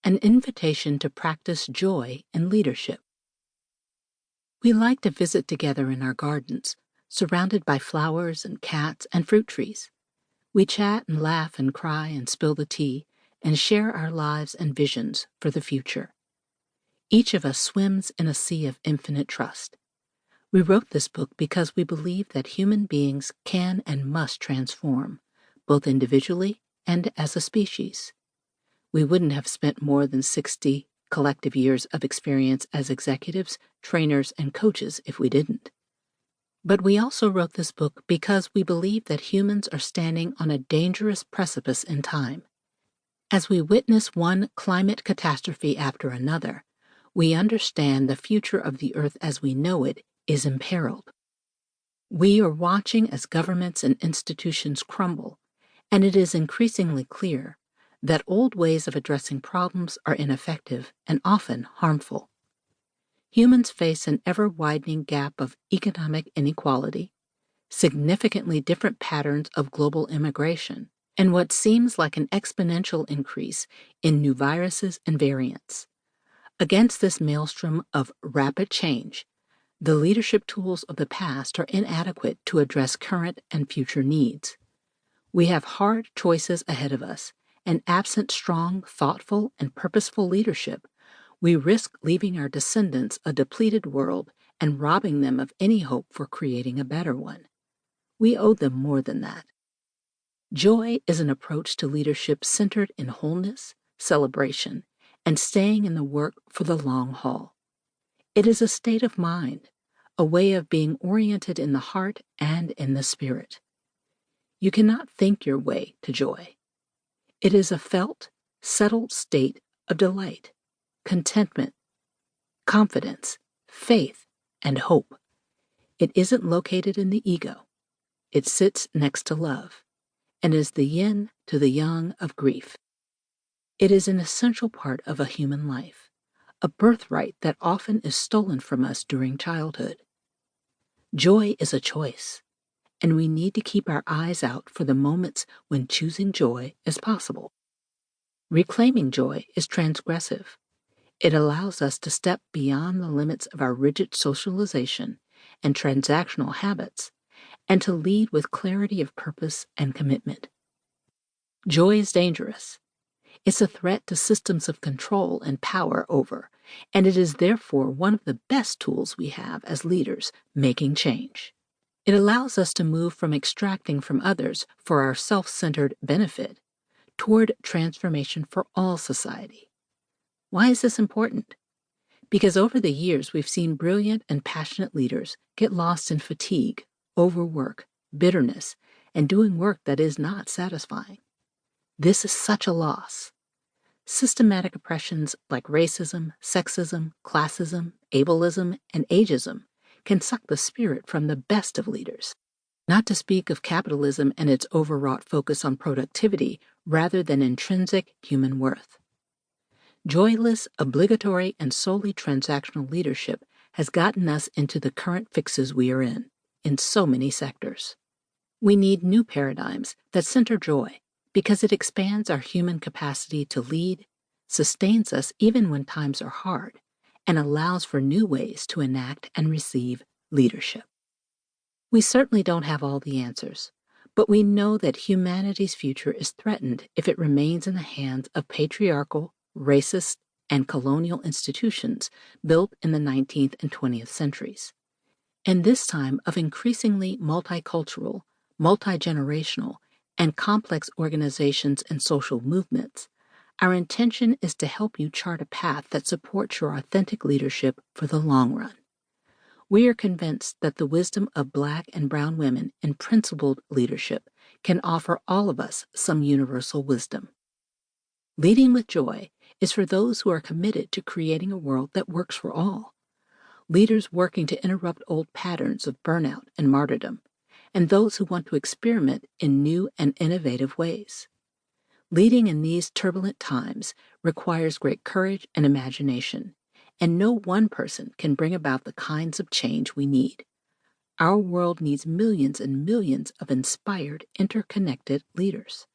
an invitation to practice joy in leadership. We like to visit together in our gardens, surrounded by flowers and cats and fruit trees. We chat and laugh and cry and spill the tea and share our lives and visions for the future. Each of us swims in a sea of infinite trust. We wrote this book because we believe that human beings can and must transform, both individually and as a species. We wouldn't have spent more than 60 collective years of experience as executives, trainers, and coaches if we didn't. But we also wrote this book because we believe that humans are standing on a dangerous precipice in time. As we witness one climate catastrophe after another, we understand the future of the Earth as we know it is imperiled. We are watching as governments and institutions crumble, and it is increasingly clear that old ways of addressing problems are ineffective and often harmful. Humans face an ever-widening gap of economic inequality, significantly different patterns of global immigration, and what seems like an exponential increase in new viruses and variants. Against this maelstrom of rapid change, the leadership tools of the past are inadequate to address current and future needs. We have hard choices ahead of us, and absent strong, thoughtful, and purposeful leadership, we risk leaving our descendants a depleted world and robbing them of any hope for creating a better one. We owe them more than that. Joy is an approach to leadership centered in wholeness, celebration, and staying in the work for the long haul. It is a state of mind, a way of being oriented in the heart and in the spirit. You cannot think your way to joy. It is a felt, settled state of delight, contentment, confidence, faith, and hope. It isn't located in the ego. It sits next to love, and is the yin to the yang of grief. It is an essential part of a human life, a birthright that often is stolen from us during childhood. Joy is a choice, and we need to keep our eyes out for the moments when choosing joy is possible. Reclaiming joy is transgressive. It allows us to step beyond the limits of our rigid socialization and transactional habits, and to lead with clarity of purpose and commitment. Joy is dangerous. It's a threat to systems of control and power over, and it is therefore one of the best tools we have as leaders making change. It allows us to move from extracting from others for our self-centered benefit toward transformation for all society. Why is this important? Because over the years we've seen brilliant and passionate leaders get lost in fatigue, overwork, bitterness, and doing work that is not satisfying. This is such a loss. Systematic oppressions like racism, sexism, classism, ableism, and ageism can suck the spirit from the best of leaders, not to speak of capitalism and its overwrought focus on productivity rather than intrinsic human worth. Joyless, obligatory, and solely transactional leadership has gotten us into the current fixes we are in so many sectors. We need new paradigms that center joy because it expands our human capacity to lead, sustains us even when times are hard, and allows for new ways to enact and receive leadership. We certainly don't have all the answers, but we know that humanity's future is threatened if it remains in the hands of patriarchal, racist, and colonial institutions built in the 19th and 20th centuries. In this time of increasingly multicultural, multi-generational, and complex organizations and social movements, our intention is to help you chart a path that supports your authentic leadership for the long run. We are convinced that the wisdom of Black and brown women in principled leadership can offer all of us some universal wisdom. Leading with joy is for those who are committed to creating a world that works for all, leaders working to interrupt old patterns of burnout and martyrdom, and those who want to experiment in new and innovative ways. Leading in these turbulent times requires great courage and imagination, and no one person can bring about the kinds of change we need. Our world needs millions and millions of inspired, interconnected leaders.